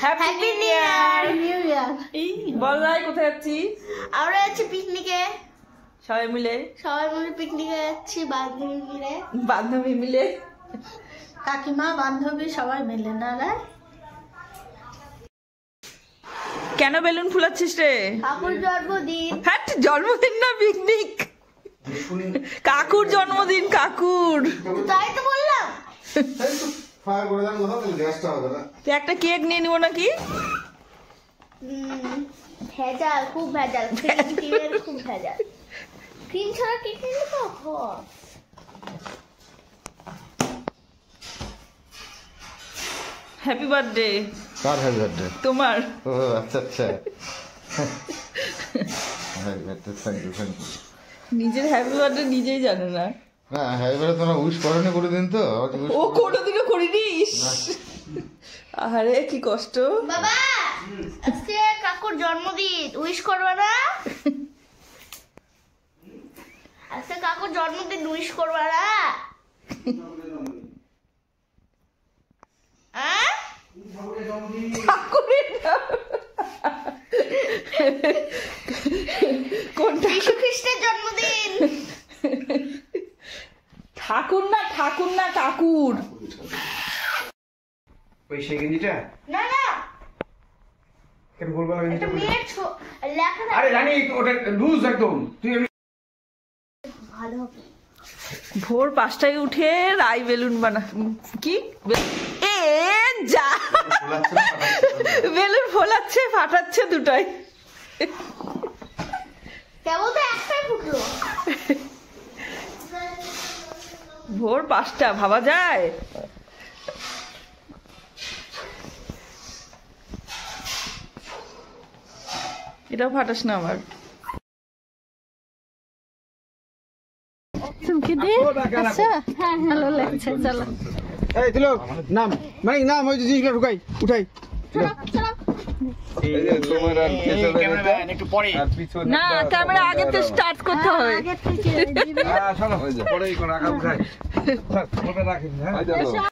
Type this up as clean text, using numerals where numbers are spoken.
Happy new year. বল রাই কোথায় যাচ্ছি? আমরা যাচ্ছি পিকনিকে, সবাই মিলে পিকনিকে যাচ্ছি বান্ধবী মিলে কাকিমা বান্ধবী সবাই মিলে। না রে কেন বেলুন ফুলাচ্ছিস রে? কাকুর জন্মদিন। হ্যাঁ জন্মদিন না পিকনিক, কাকুর জন্মদিন। কাকুর তাই তো বললাম। তুই একটা কেক নিয়ে নিবো নাকি? ভেজাল, খুব ভেজাল, ক্রিমের খুব ভেজাল। ক্রিম ছাড়া কেক নিলে তো হ্যাপি বার্থডে। কার হ্যাপি বার্থডে? তোমার। ও আচ্ছা আচ্ছা, হ্যাপি বার্থডে, থ্যাংক ইউ। নিজের হ্যাপি বার্থডে নিজেই জানে না। না হ্যাপি বার্থডে তোমরা উইশ করনি করে দিন তো। ও কোনোদিনও করিনি। আরে কি কষ্ট। বাবা আজকে কাকুর জন্মদিন, উইশ করবে না? আজকে কাকুর জন্মদিন, উইশ করবে না? যীশু খ্রিস্টের জন্মদিন। ঠাকুর না কাকুর। ওই সেই গেঞ্জিটা না না কেন বলবো না? এটা মেয়ের লেখা আরে জানি ওটা লুজ একদম। তুই ভালো হবে। ভোর 5টায় উঠে রাই বেলুন বানা কি এ যা বেলুন ফোলাচ্ছে ফাটাচ্ছে দুটাই। কেবল তো একটাই ফুটলো। ভোর 5টা ভাবা যায়? এটাও ফাটাস না আমার। আচ্ছা হ্যাঁ ভালো লাগছে। চলো এই দিল নাম মানে নাম ওই জিনিসগুলো ঢুকাই উঠাই। না ক্যামেরা আগে তো স্টার্ট করতে হবে। চলো পরে রাখা উঠাই রাখেন। হ্যাঁ